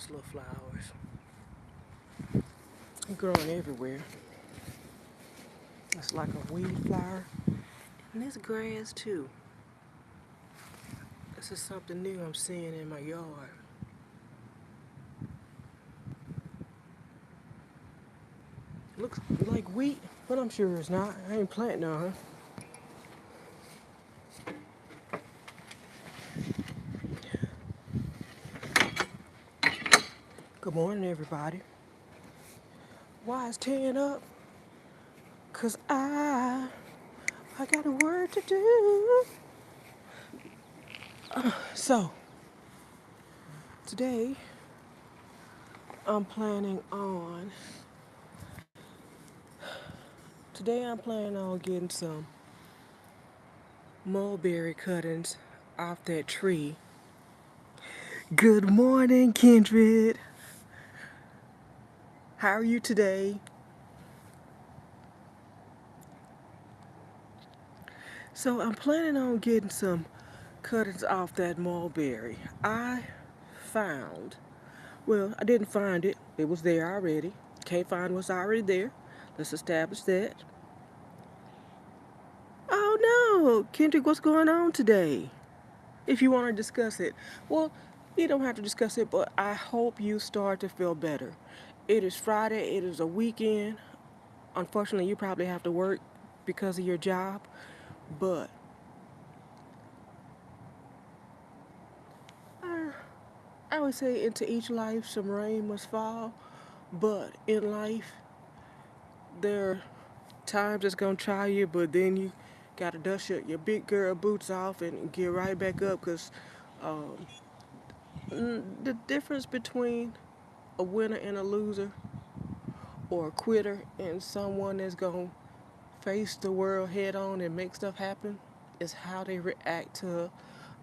those little flowers. They're growing everywhere. It's like a weed flower. And this grass too. This is something new I'm seeing in my yard. Looks like wheat, but I'm sure it's not. I ain't planting none. Good morning, everybody. Why is Tan up? Cause I got a word to do. So today I'm planning on getting some mulberry cuttings off that tree. Good morning, Kindred. How are you today? So I'm planning on getting some cuttings off that mulberry. I found, well, I didn't find it. It was there already. Can't find what's already there. Let's establish that. Oh no, Kendrick, what's going on today? If you want to discuss it, well, you don't have to discuss it, but I hope you start to feel better. It is Friday, it is a weekend. Unfortunately, you probably have to work because of your job, but I would say into each life some rain must fall, but in life there are times it's gonna try you, but then you gotta dust your big girl boots off and get right back up, because um, the difference between a winner and a loser, or a quitter and someone that's gonna face the world head on and make stuff happen, is how they react to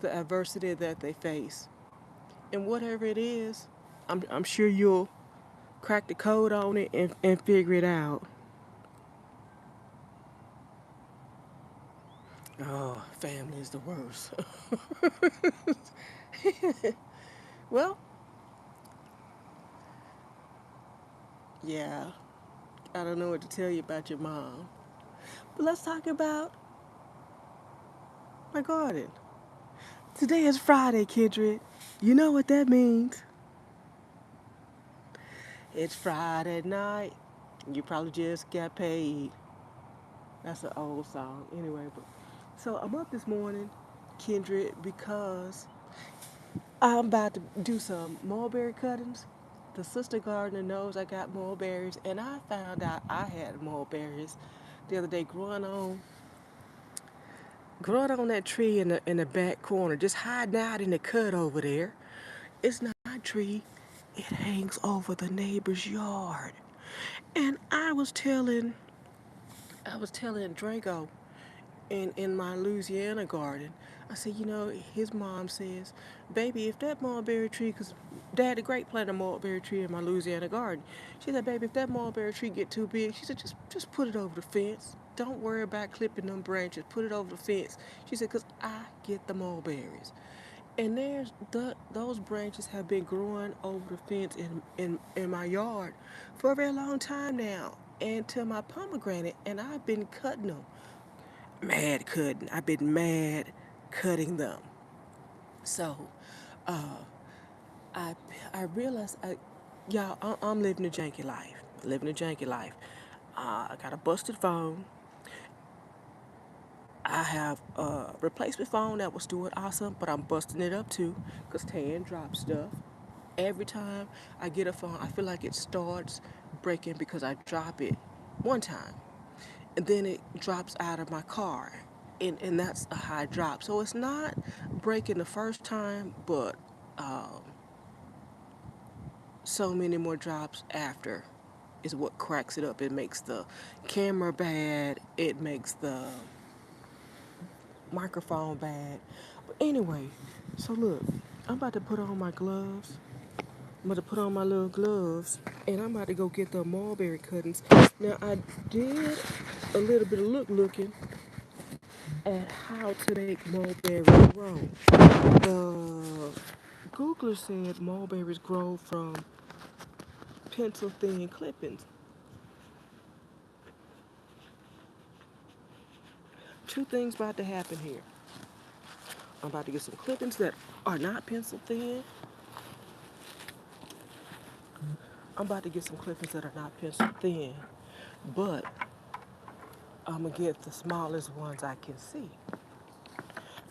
the adversity that they face. And whatever it is, I'm sure you'll crack the code on it and figure it out. Oh, family is the worst. Well, yeah, I don't know what to tell you about your mom. But let's talk about my garden. Today is Friday, Kindred. You know what that means. It's Friday night. You probably just got paid. That's an old song. Anyway, but so I'm up this morning, Kindred, because I'm about to do some mulberry cuttings. The sister gardener knows I got mulberries, and I found out I had mulberries the other day growing on that tree in the back corner, just hiding out in the cut over there. It's not my tree. It hangs over the neighbor's yard. And I was telling Draco in my Louisiana garden, I said, his mom says, baby, if that mulberry tree, because Daddy Great planted a mulberry tree in my Louisiana garden. She said, baby, if that mulberry tree get too big, she said, just put it over the fence. Don't worry about clipping them branches. Put it over the fence. She said, because I get the mulberries. And those branches have been growing over the fence in my yard for a very long time now. And to my pomegranate, and I've been cutting them. Mad cutting. I've been mad cutting them. So, uh, I I realized, y'all, I'm living a janky life. Living a janky life. I got a busted phone. I have a replacement phone that was doing awesome, but I'm busting it up too, because Tan drops stuff. Every time I get a phone, I feel like it starts breaking because I drop it one time. And then it drops out of my car. And that's a high drop. So it's not breaking the first time, but um, so many more drops after is what cracks it up. It makes the camera bad. It makes the microphone bad. But anyway, so look, I'm about to put on my gloves. I'm about to put on my little gloves, and I'm about to go get the mulberry cuttings. Now, I did a little bit of looking at how to make mulberry grow. The Googler said mulberries grow from pencil thin clippings. Two things about to happen here. I'm about to get some clippings that are not pencil thin. I'm about to get some clippings that are not pencil thin, but I'm gonna get the smallest ones I can see.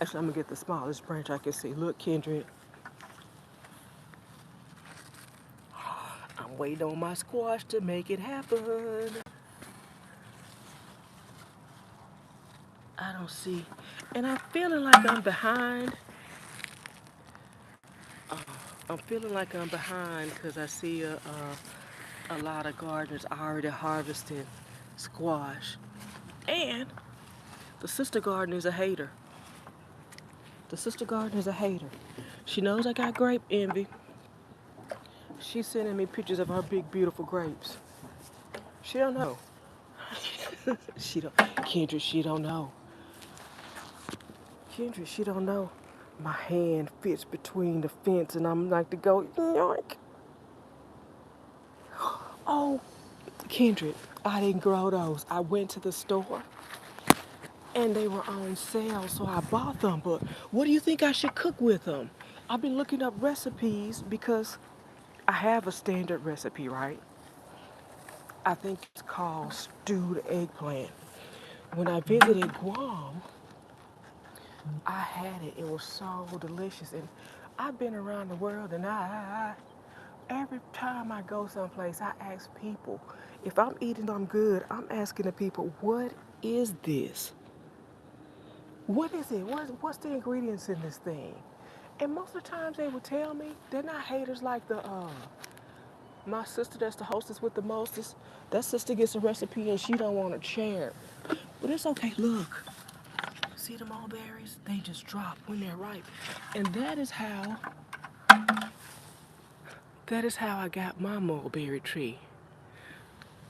Actually, I'm gonna get the smallest branch I can see. Look, Kendrick, I'm waiting on my squash to make it happen. I don't see, and I'm feeling like I'm behind. I'm feeling like I'm behind because I see a lot of gardeners already harvesting squash. And the sister gardener is a hater. The sister gardener is a hater. She knows I got grape envy. She's sending me pictures of her big, beautiful grapes. She don't know. She don't. Kendra, she don't know. Kendra, she don't know. My hand fits between the fence, and I'm like to go yoink. Oh, Kendrick, I didn't grow those. I went to the store and they were on sale, so I bought them. But what do you think I should cook with them? I've been looking up recipes because I have a standard recipe, right? I think it's called stewed eggplant. When I visited Guam, I had it. It was so delicious. And I've been around the world, and every time I go someplace, I ask people, if I'm eating them good, I'm asking the people, what is this? What is it? What's the ingredients in this thing? And most of the times they will tell me. They're not haters like the my sister that's the hostess with the mostest. That sister gets a recipe and she don't want to share. But it's okay. Look, see the mulberries? They just drop when they're ripe, and that is how I got my mulberry tree.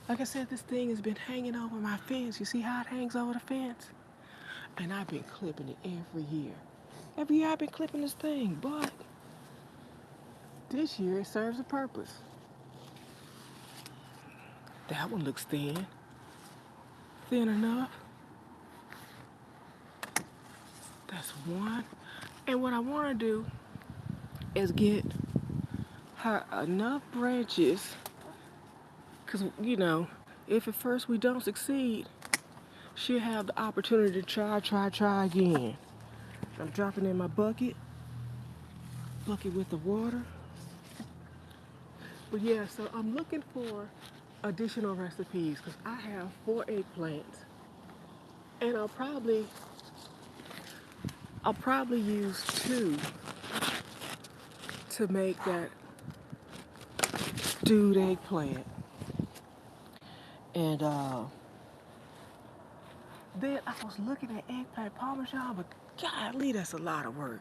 Like I said, this thing has been hanging over my fence. You see how it hangs over the fence? And I've been clipping it every year. Every year I've been clipping this thing, but this year it serves a purpose. That one looks thin. Thin enough. That's one. And what I want to do is get her enough branches, because, if at first we don't succeed, she'll have the opportunity to try again. I'm dropping in my bucket with the water. But yeah, so I'm looking for additional recipes because I have 4 eggplants, and I'll probably use 2 to make that stewed eggplant. And then I was looking at eggplant parmesan, but golly, that's a lot of work.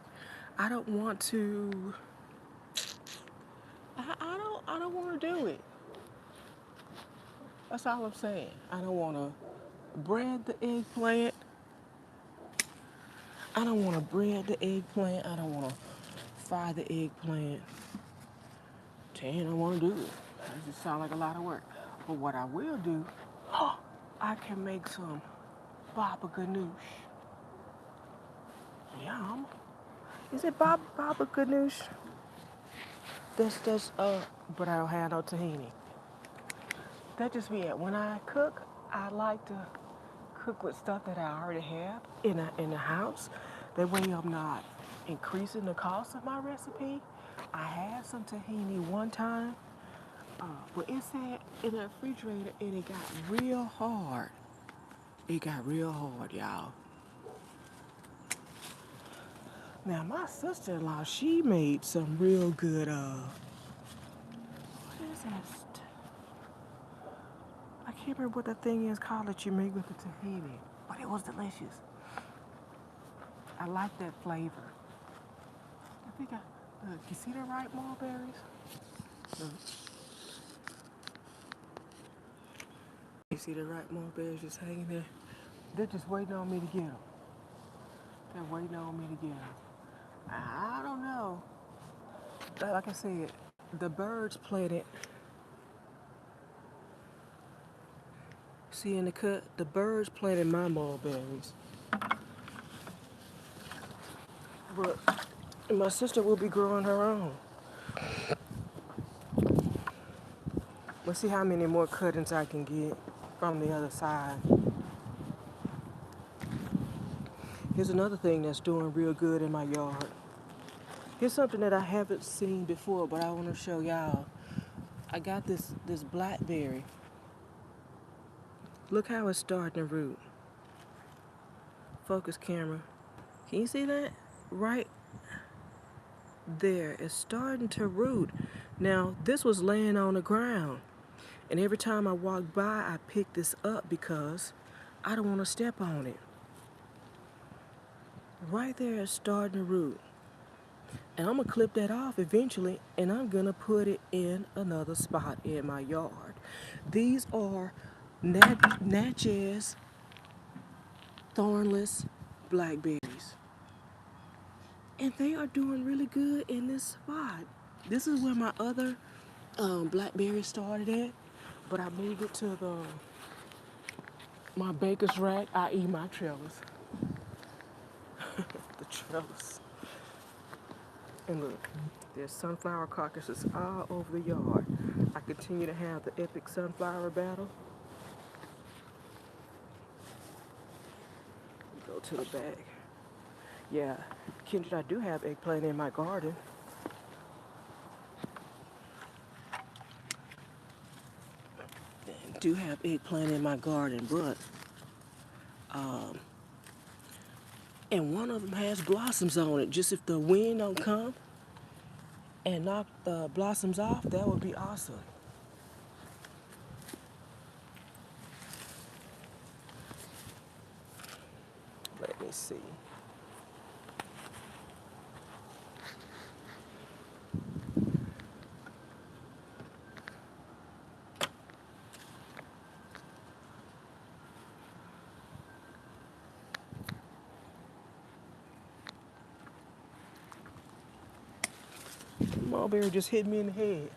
I don't want to. I don't want to do it. That's all I'm saying. I don't want to bread the eggplant. I don't want to bread the eggplant. I don't want to fry the eggplant. I don't want to do it. That just sounds like a lot of work. But what I will do, I can make some baba ganoush. Yum. Is it baba ganoush? But I don't have no tahini. That just be it. When I cook, I like to cook with stuff that I already have in the house. That way I'm not increasing the cost of my recipe. I had some tahini one time, but it sat in the refrigerator and it got real hard. It got real hard, y'all. Now my sister-in-law, she made some real good what is that? I can't remember what that thing is called that you make with the tahini, but it was delicious. I like that flavor. I think look, you see the ripe mulberries? Look. You see the ripe mulberries just hanging there? They're just waiting on me to get them. They're waiting on me to get them. I don't know. like I said, the birds planted. See in the cut, the birds planted my mulberries. But my sister will be growing her own. Let's see how many more cuttings I can get from the other side. Here's another thing that's doing real good in my yard. Here's something that I haven't seen before, but I want to show y'all. I got this blackberry. Look how it's starting to root. Focus camera. Can you see that? Right there. It's starting to root. Now, this was laying on the ground. And every time I walk by, I pick this up because I don't want to step on it. Right there, it's starting to root. And I'm going to clip that off eventually, and I'm going to put it in another spot in my yard. These are Natchez thornless blackberries. And they are doing really good in this spot. This is where my other blackberries started at, but I moved it to my baker's rack, i.e. my trellis. The trellis. And look, there's sunflower carcasses all over the yard. I continue to have the epic sunflower battle. Go to the back. Yeah, Kendra, I do have eggplant in my garden. I do have eggplant in my garden, but and one of them has blossoms on it. Just if the wind don't come and knock the blossoms off, that would be awesome. Let me see. Mulberry just hit me in the head.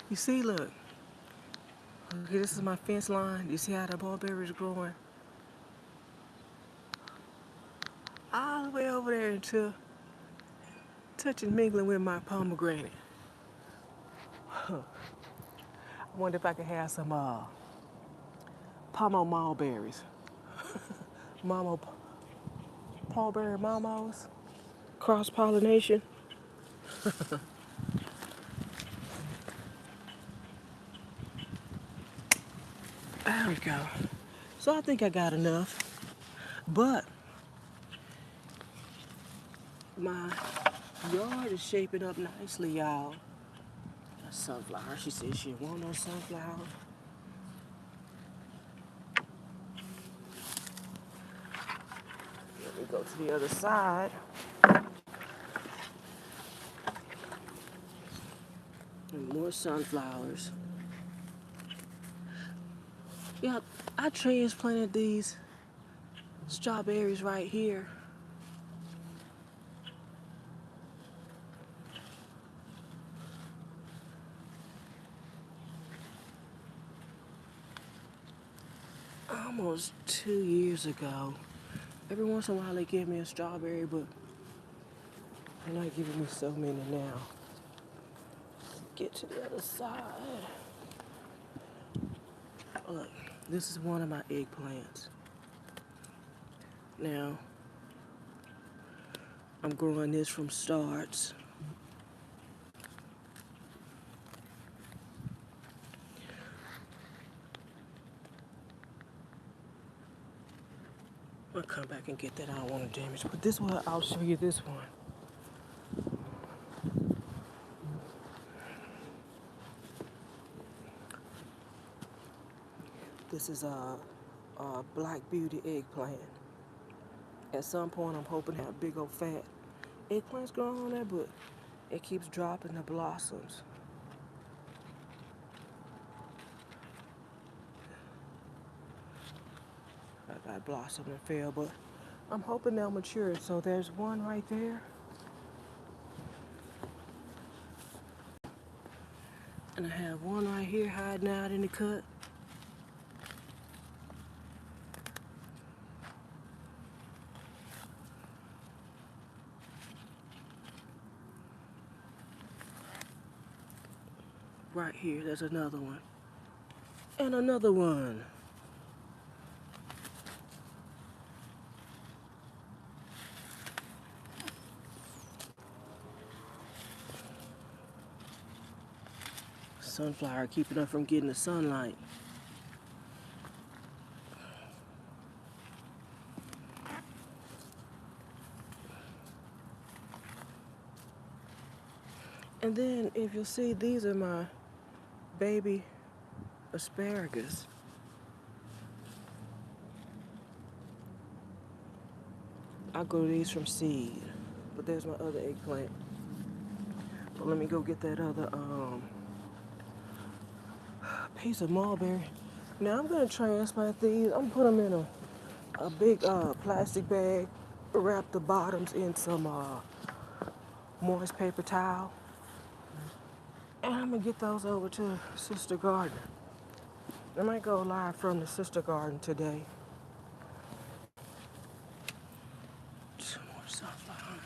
You see, look. Okay, this is my fence line. You see how the mulberry is growing? All the way over there until touching, mingling with my pomegranate. I wonder if I could have some pomo mulberries. Mama, mulberry mamos. Cross pollination. There we go. So I think I got enough. But my yard is shaping up nicely, y'all. A sunflower. She said she didn't want no sunflower. Let me go to the other side. And more sunflowers. Yeah, I transplanted these strawberries right here. Almost 2 years ago. Every once in a while they give me a strawberry, but they're not giving me so many now. Get to the other side. Look, this is one of my eggplants. Now, I'm growing this from starts. I'll come back and get that. I don't want to damage. But this one, I'll show you this one. This is a Black Beauty eggplant. At some point, I'm hoping to have big old fat eggplants growing on there, but it keeps dropping the blossoms. I got blossom and fell, but I'm hoping they'll mature. So there's one right there. And I have one right here hiding out in the cut. Right here, there's another one. And another one. Sunflower keeping her from getting the sunlight. And then if you'll see, these are my baby asparagus. I grow these from seed. But there's my other eggplant. But let me go get that other piece of mulberry. Now I'm gonna transplant these. I'm gonna put them in a big plastic bag, wrap the bottoms in some moist paper towel, and I'm gonna get those over to Sister Garden. I might go live from the Sister Garden today. Some more sunflower.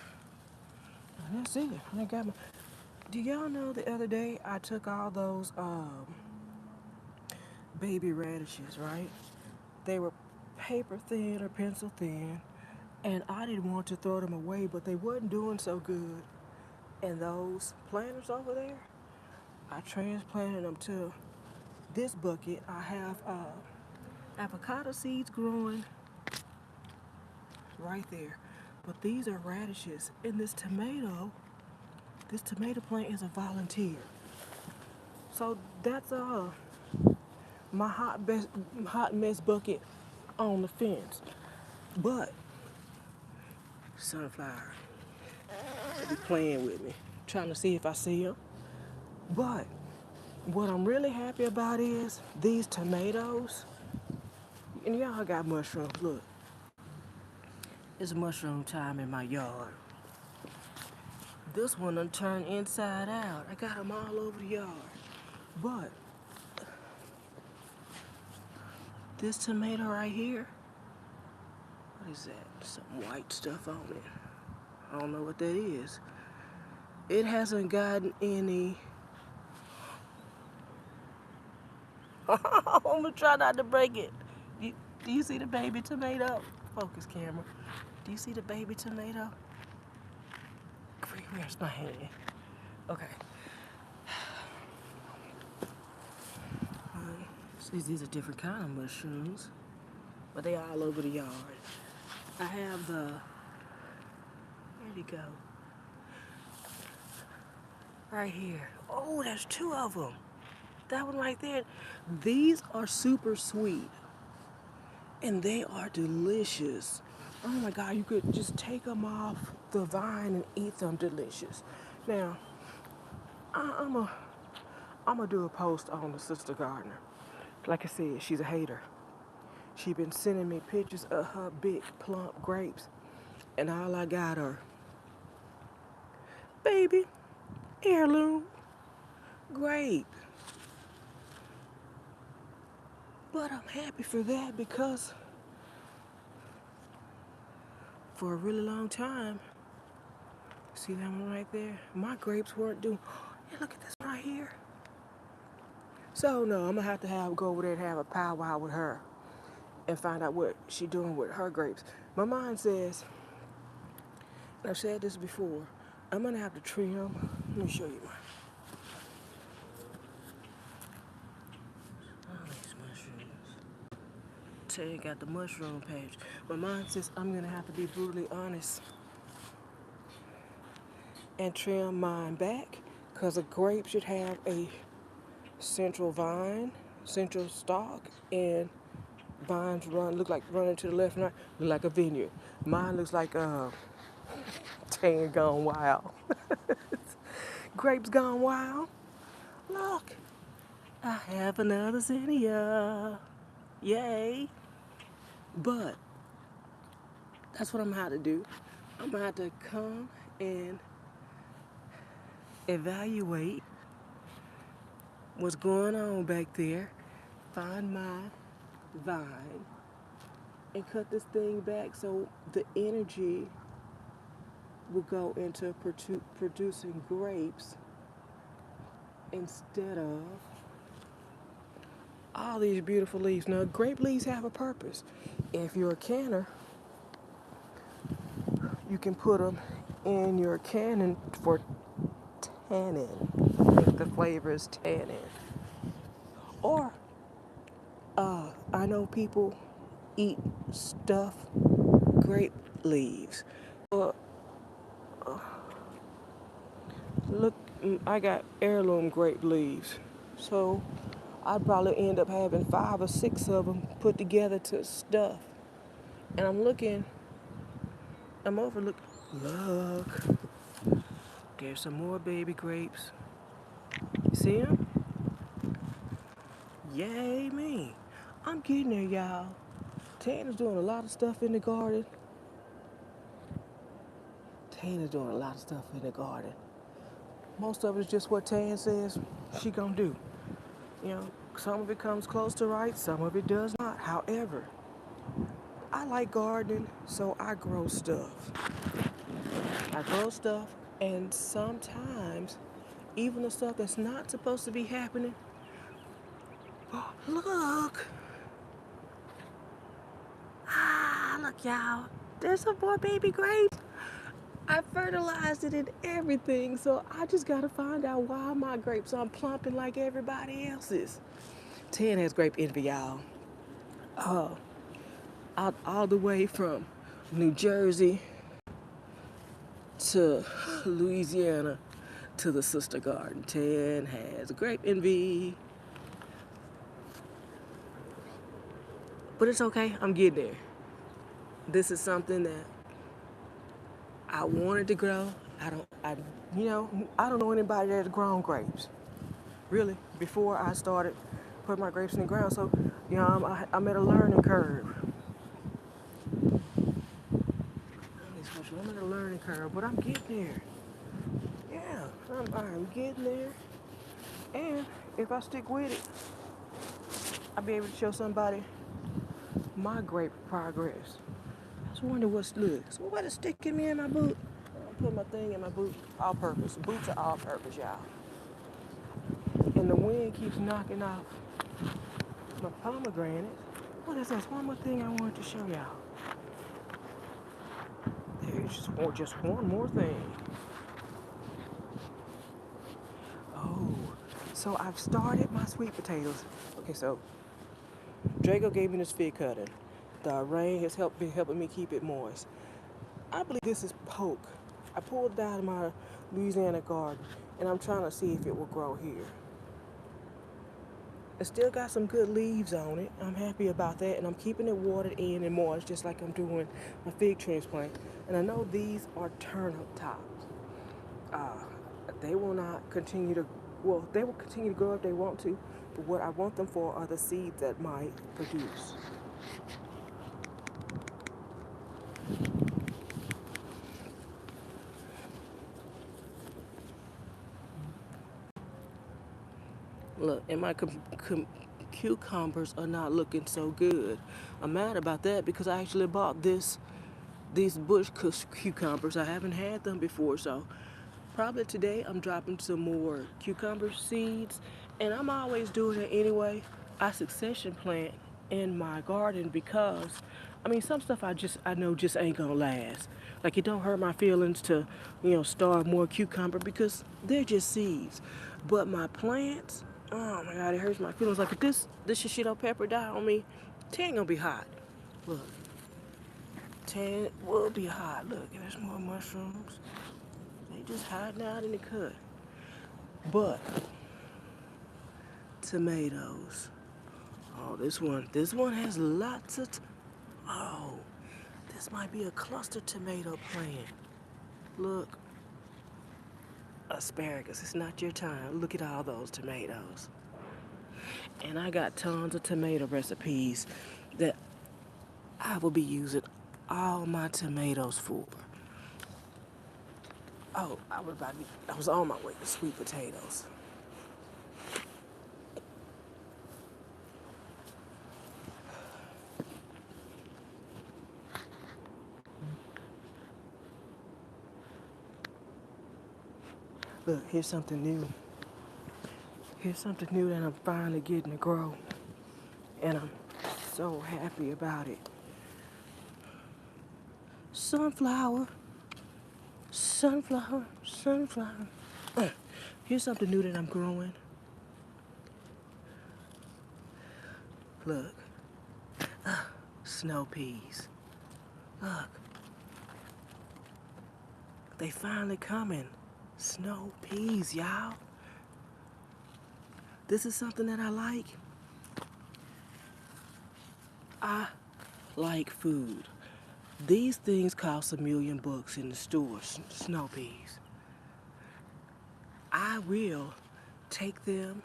And that's it. I got my. Do y'all know the other day I took all those baby radishes, right? They were paper thin or pencil thin, and I didn't want to throw them away, but they wasn't doing so good. And those planters over there, I transplanted them to this bucket. I have avocado seeds growing right there, but these are radishes. And this tomato plant is a volunteer. So that's my hot mess bucket on the fence. But sunflower, they be playing with me, trying to see if I see them. But what I'm really happy about is these tomatoes. And y'all got mushrooms. Look, it's mushroom time in my yard. This one done turned inside out. I got them all over the yard. But this tomato right here, what is that? Some white stuff on it. I don't know what that is. It hasn't gotten any. I'm gonna try not to break it. Do you see the baby tomato? Focus camera. Do you see the baby tomato? Where's my hand? Okay. See, these are different kind of mushrooms, but they all over the yard. I have the. Where'd he go? Right here. Oh, there's two of them. That one right there. These are super sweet, and they are delicious. Oh my God, you could just take them off the vine and eat them delicious. Now, I'm gonna do a post on the Sister Gardener. Like I said, she's a hater. She been sending me pictures of her big plump grapes, and all I got are baby heirloom grape. But I'm happy for that because for a really long time, see that one right there? My grapes weren't doing. Hey, look at this one right here. So no, I'm gonna have to go over there and have a powwow with her and find out what she doing with her grapes. My mind says, and I've said this before, I'm gonna have to trim. Let me show you mine. Oh, these mushrooms. Tay got the mushroom page. My mind says I'm gonna have to be brutally honest and trim mine back, because a grape should have a central vine, central stalk, and vines look like running to the left and right, look like a vineyard. Mine looks like tan gone wild. Grapes gone wild. Look, I have another zinnia. Yay. But That's what I'm gonna have to do. I'm gonna have to come and evaluate what's going on back there, find my vine, and cut this thing back so the energy will go into producing grapes instead of all these beautiful leaves. Now, grape leaves have a purpose. If you're a canner, you can put them in your canning for tannin. I think the flavor is tannin. Or, I know people eat stuffed grape leaves. Uh, Look, I got heirloom grape leaves. So I'd probably end up having 5 or 6 of them put together to stuff. And I'm overlooking. Look, there's some more baby grapes. You see them? Yay me. I'm getting there, y'all. Tanner's doing a lot of stuff in the garden. Tanner's doing a lot of stuff in the garden. Most of it is just what Tan says she gonna do. You know, some of it comes close to right, some of it does not. However, I like gardening, so I grow stuff. I grow stuff, and sometimes even the stuff that's not supposed to be happening. Oh, look! Look, y'all. There's some more baby grapes. I fertilized it and everything, so I just gotta find out why my grapes aren't plumping like everybody else's. Tan has grape envy, y'all. Uh, all the way from New Jersey to Louisiana to the sister garden. Tan has grape envy. But it's okay, I'm getting there. This is something that I wanted to grow. I don't know anybody that's grown grapes. Really, before I started putting my grapes in the ground. So, I'm at a learning curve. I'm at a learning curve, but I'm getting there. Yeah, I'm getting there. And if I stick with it, I'll be able to show somebody my grape progress. I was wondering so what is sticking me in my boot? I put my thing in my boot, all purpose. Boots are all purpose, y'all. And the wind keeps knocking off my pomegranate. What is this? One more thing I wanted to show y'all. There's just one more thing. Oh, so I've started my sweet potatoes. Okay, so Draco gave me this fig cutter. The rain has been helping me keep it moist. I believe this is poke. I pulled it out of my Louisiana garden, and I'm trying to see if it will grow here. It still got some good leaves on it. I'm happy about that, and I'm keeping it watered in and moist, just like I'm doing my fig transplant. And I know these are turnip tops. They will not continue to, well, they will continue to grow if they want to, but what I want them for are the seeds that might produce. Look, and my cucumbers are not looking so good. I'm mad about that because I actually bought these bush cucumbers. I haven't had them before, so probably today I'm dropping some more cucumber seeds, and I'm always doing it anyway. I succession plant in my garden because, some stuff I know just ain't gonna last. Like, it don't hurt my feelings to, start more cucumber because they're just seeds. But my plants, oh my God, it hurts my feelings. Like, if this shishito pepper die on me, it ain't gonna be hot. Look, 10 will be hot. Look, there's more mushrooms. They just hiding out in the cut. But tomatoes. Oh, this one has lots of. Oh, this might be a cluster tomato plant. Look, asparagus. It's not your time. Look at all those tomatoes. And I got tons of tomato recipes that I will be using all my tomatoes for? Oh, I was on my way to sweet potatoes. Look, here's something new. Here's something new that I'm finally getting to grow. And I'm so happy about it. Sunflower, sunflower, sunflower. Here's something new that I'm growing. Look, snow peas. Look, they finally coming. Snow peas, y'all. This is something that I like. I like food. These things cost $1,000,000 in the store, snow peas. I will take them,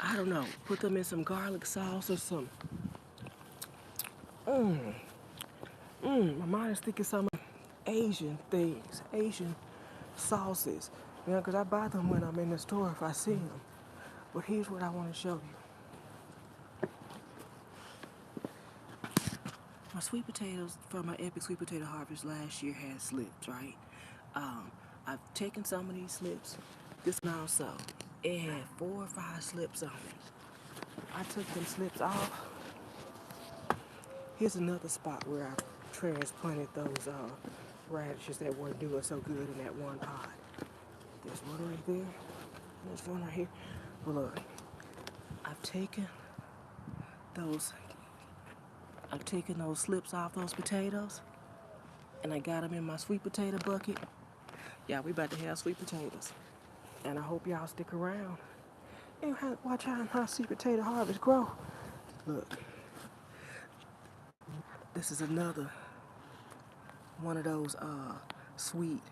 I don't know, put them in some garlic sauce or some. My mind is thinking some Asian things, Asian sauces. You know, because I buy them when I'm in the store if I see them. But here's what I want to show you. My sweet potatoes from my epic sweet potato harvest last year had slips, right? I've taken some of these slips. This one also, it had 4 or 5 slips on it. I took them slips off. Here's another spot where I transplanted those radishes that weren't doing so good in that one pot. There's one right there. There's one right here. Well, look, I've taken those slips off those potatoes, and I got them in my sweet potato bucket. Yeah, we about to have sweet potatoes, and I hope y'all stick around and watch how my sweet potato harvest grow. Look, this is another one of those sweet.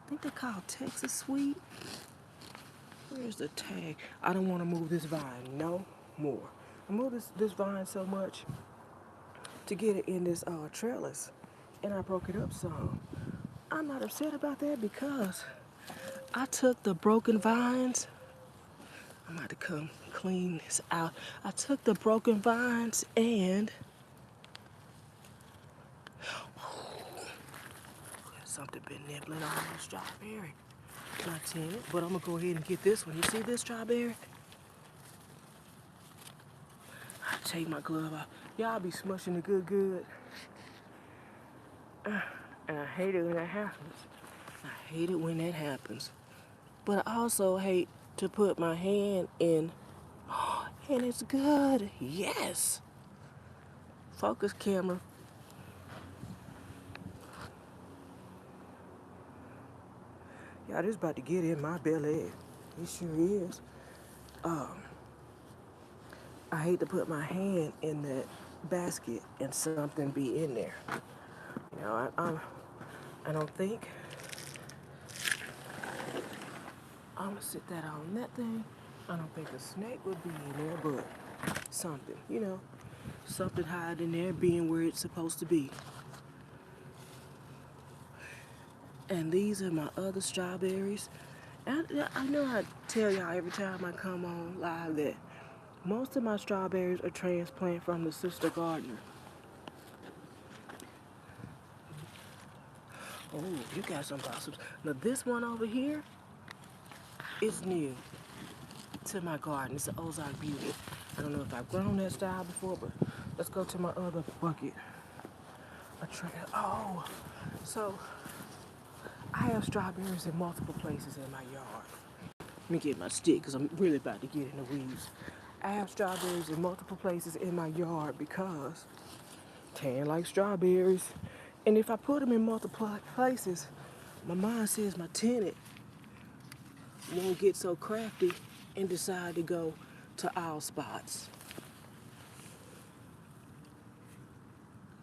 I think they're called Texas sweet. Where's the tag? I don't want to move this vine no more. I moved this vine so much to get it in this trellis, and I broke it up some. I'm not upset about that because I took the broken vines. I'm about to come clean this out. I took the broken vines and something been nibbling on this strawberry. Not seeing it, but I'm gonna go ahead and get this one. You see this strawberry? I take my glove out. Y'all be smushing it good. And I hate it when that happens. I hate it when that happens. But I also hate to put my hand in, and it's good. Yes. Focus camera. Y'all, this about to get in my belly. It sure is. I hate to put my hand in that basket and something be in there. You know, I don't think I'm gonna sit that on that thing. I don't think a snake would be in there, but something, you know, something hide in there being where it's supposed to be. And these are my other strawberries. And I know I tell y'all every time I come on live that most of my strawberries are transplanted from the sister gardener. Oh, you got some blossoms. Now this one over here is new to my garden. It's an Ozark Beauty. I don't know if I've grown that style before, but let's go to my other bucket. Oh, so I have strawberries in multiple places in my yard. Let me get my stick because I'm really about to get in the weeds. I have strawberries in multiple places in my yard because Tan likes strawberries. And if I put them in multiple places, my mind says my tenant won't get so crafty and decide to go to all spots.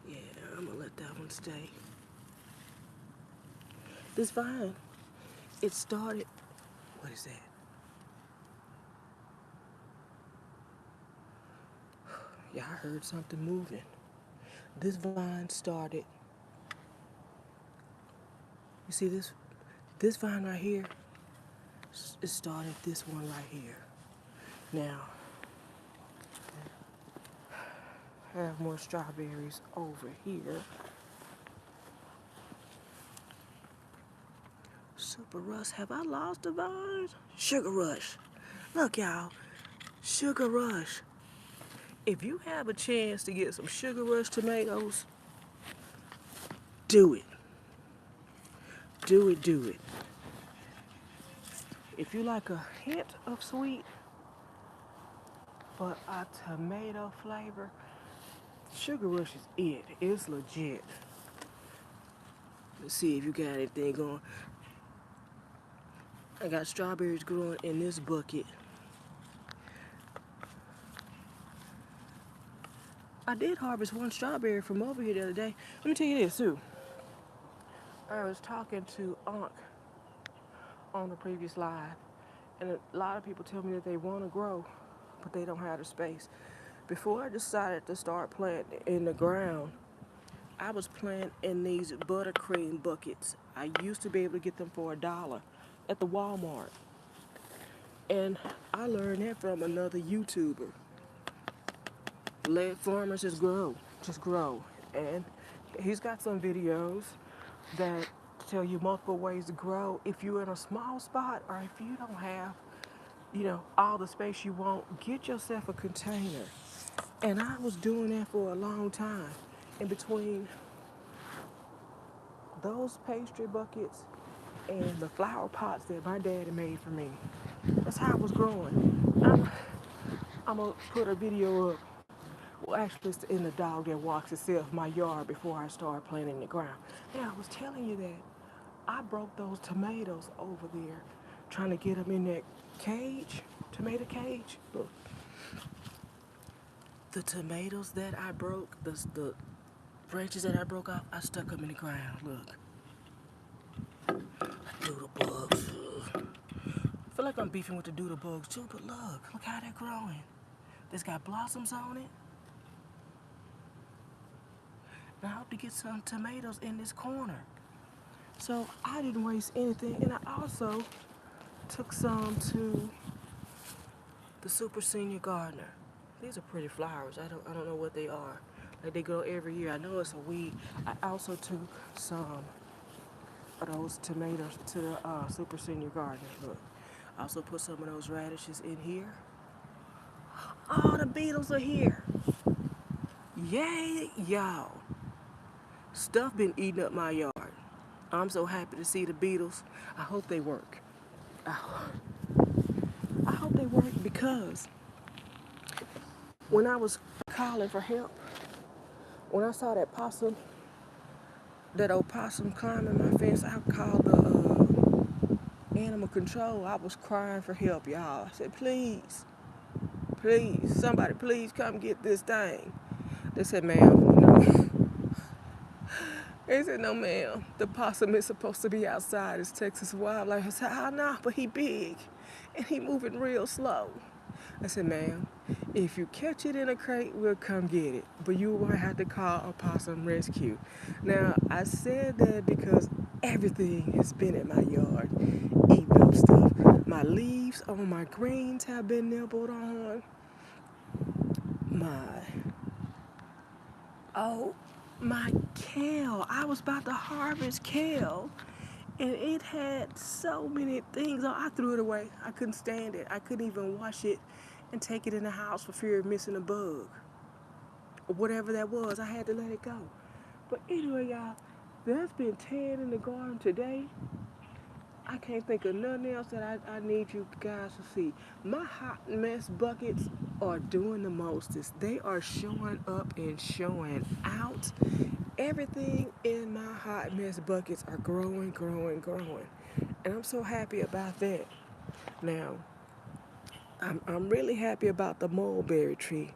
Yeah, I'm gonna let that one stay. This vine, it started, what is that? Yeah, I heard something moving. This vine started, you see this vine right here, it started this one right here. Now, I have more strawberries over here. Super Rush, have I lost the vines? Sugar Rush. Look, y'all, Sugar Rush. If you have a chance to get some Sugar Rush tomatoes, do it. Do it, do it. If you like a hint of sweet, but a tomato flavor, Sugar Rush is it. It's legit. Let's see if you got anything going. I got strawberries growing in this bucket. I did harvest one strawberry from over here the other day. Let me tell you this too. I was talking to Unc on the previous live, and a lot of people tell me that they want to grow, but they don't have the space. Before I decided to start planting in the ground, I was planting in these buttercream buckets. I used to be able to get them for $1 at the Walmart. And I learned that from another YouTuber. Let farmers just grow. Just grow. And he's got some videos that tell you multiple ways to grow. If you're in a small spot or if you don't have, all the space you want, get yourself a container. And I was doing that for a long time. In between those pastry buckets and the flower pots that my daddy made for me. That's how I was growing. I'm going to put a video up. Well, actually, it's in the dog that walks itself, my yard, before I start planting the ground. Now, I was telling you that I broke those tomatoes over there, trying to get them in that cage, tomato cage. Look, the tomatoes that I broke, the branches that I broke off, I stuck them in the ground. Look. Doodle bugs. I feel like I'm beefing with the doodle bugs too, but look how they're growing. It's got blossoms on it. And I hope to get some tomatoes in this corner. So I didn't waste anything, and I also took some to the Super Senior Gardener. These are pretty flowers. I don't know what they are. Like they grow every year. I know it's a weed. I also took some of those tomatoes to the Super Senior Gardener. Look. I also put some of those radishes in here. Oh, the beetles are here. Yay, y'all. Stuff been eating up my yard. I'm so happy to see the beetles. I hope they work. I hope they work because when I was calling for help, when I saw that opossum climbing my fence, I called the animal control. I was crying for help, y'all. I said, please, somebody please come get this thing. They said, ma'am, no. They said, no, ma'am. The possum is supposed to be outside. It's Texas wildlife. I said, oh, no, but he big. And he moving real slow. I said, ma'am, if you catch it in a crate, we'll come get it. But you will have to call a possum rescue. Now, I said that because everything has been in my yard, eating up stuff. My leaves on my greens have been nibbled on. My kale. I was about to harvest kale, and it had so many things. Oh, I threw it away. I couldn't stand it. I couldn't even wash it and take it in the house for fear of missing a bug. Or whatever that was, I had to let it go. But anyway, y'all, there's been 10 in the garden today. I can't think of nothing else that I need you guys to see. My hot mess buckets are doing the mostest. They are showing up and showing out. Everything in my hot mess buckets are growing. And I'm so happy about that. Now, I'm really happy about the mulberry tree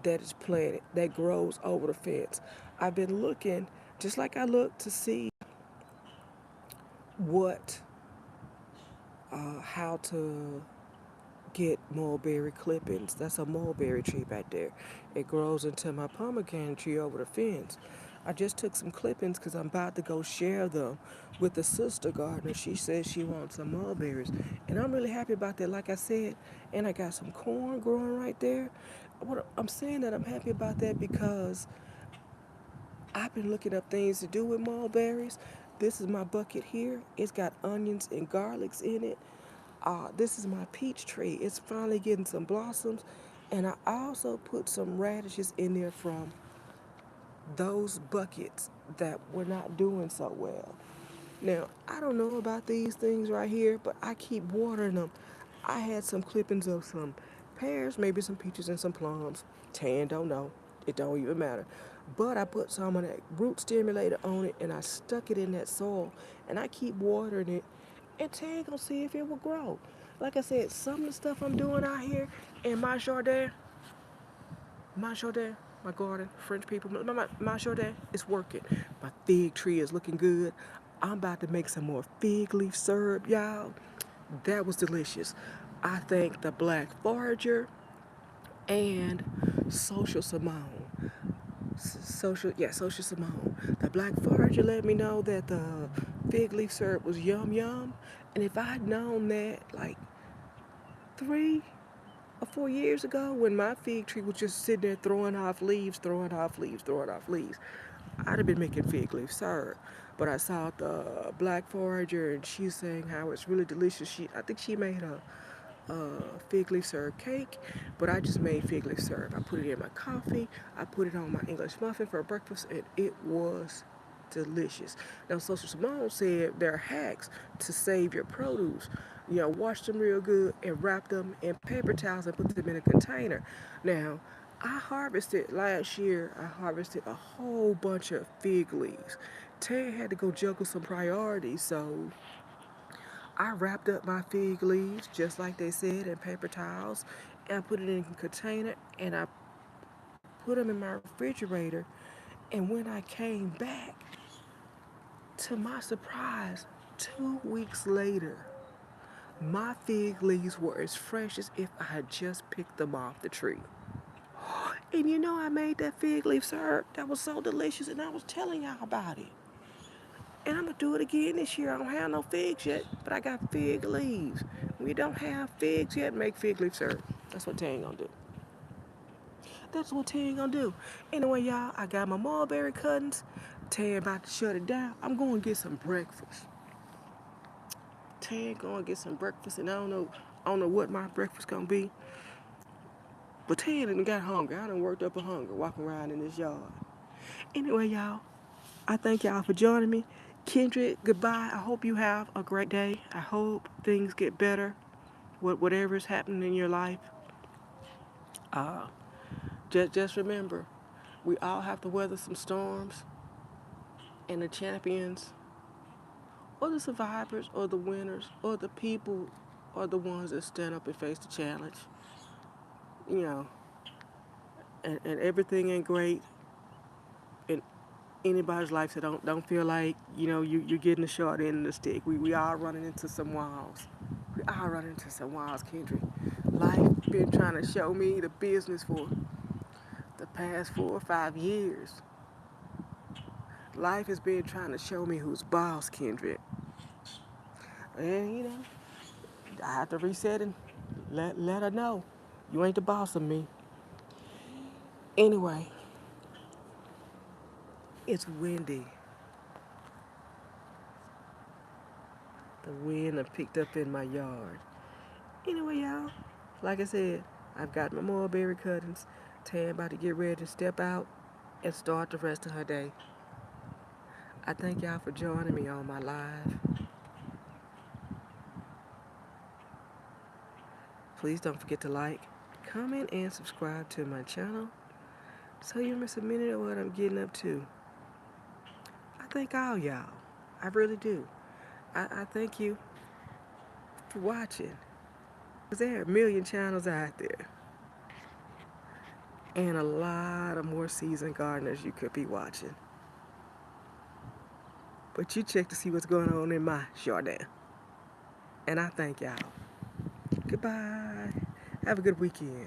that is planted, that grows over the fence. I've been looking, just like I looked to see what how to get mulberry clippings. That's a mulberry tree back there. It grows into my pomegranate tree over the fence. I just took some clippings because I'm about to go share them with the sister gardener. She says she wants some mulberries. And I'm really happy about that, like I said. And I got some corn growing right there. I'm saying that I'm happy about that because I've been looking up things to do with mulberries. This is my bucket here. It's got onions and garlics in it. This is my peach tree. It's finally getting some blossoms. And I also put some radishes in there from those buckets that were not doing so well. Now, I don't know about these things right here, but I keep watering them. I had some clippings of some pears, maybe some peaches and some plums. Tan, don't know. It don't even matter. But I put some of that root stimulator on it and I stuck it in that soil and I keep watering it and Tan gonna see if it will grow. Like I said, some of the stuff I'm doing out here in my jardin, my garden, French people, my jardin is working. My fig tree is looking good. I'm about to make some more fig leaf syrup, y'all. That was delicious. I thank the black forager and social Simone. Social Simone. The black forager let me know that the fig leaf syrup was yum yum. And if I'd known that like 3 or 4 years ago when my fig tree was just sitting there throwing off leaves, throwing off leaves, throwing off leaves, I'd have been making fig leaf syrup. But I saw the black forager and she's saying how it's really delicious. I think she made fig leaf syrup cake, but I just made fig leaf syrup. I put it in my coffee. I put it on my English muffin for breakfast, and it was delicious. Now, Social Simone said there are hacks to save your produce. Wash them real good and wrap them in paper towels and put them in a container. Now, I harvested last year. I harvested a whole bunch of fig leaves. Ted had to go juggle some priorities, so I wrapped up my fig leaves just like they said in paper towels and put it in a container and I put them in my refrigerator. And when I came back, to my surprise, 2 weeks later, my fig leaves were as fresh as if I had just picked them off the tree. And I made that fig leaf syrup that was so delicious, and I was telling y'all about it. And I'm gonna do it again this year. I don't have no figs yet, but I got fig leaves. We don't have figs yet, make fig leaf syrup. That's what Tang gonna do. That's what Tang gonna do. Anyway, y'all, I got my mulberry cuttings. Tang about to shut it down. I'm going to get some breakfast. Tang going to get some breakfast, and I don't know what my breakfast gonna be. But Tang done got hungry. I done worked up a hunger walking around in this yard. Anyway, y'all, I thank y'all for joining me. Kendrick, goodbye. I hope you have a great day. I hope things get better. Whatever is happening in your life, uh, just remember, we all have to weather some storms, and the champions, or the survivors, or the winners, or the people, are the ones that stand up and face the challenge. You know, and everything ain't great in anybody's life, so don't feel like you're getting the short end of the stick. We all running into some walls. We all running into some walls, Kendrick. Life been trying to show me the business for the past 4 or 5 years. Life has been trying to show me who's boss, Kendrick. And I have to reset and let her know you ain't the boss of me. Anyway, it's windy. The wind have picked up in my yard. Anyway, y'all, like I said, I've got my mulberry cuttings. Tan about to get ready to step out and start the rest of her day. I thank y'all for joining me on my live. Please don't forget to like, comment, and subscribe to my channel so you miss a minute of what I'm getting up to. I thank all y'all. I really do. I thank you for watching. Because there are a million channels out there. And a lot of more seasoned gardeners you could be watching. But you check to see what's going on in my jardin. And I thank y'all. Goodbye. Have a good weekend.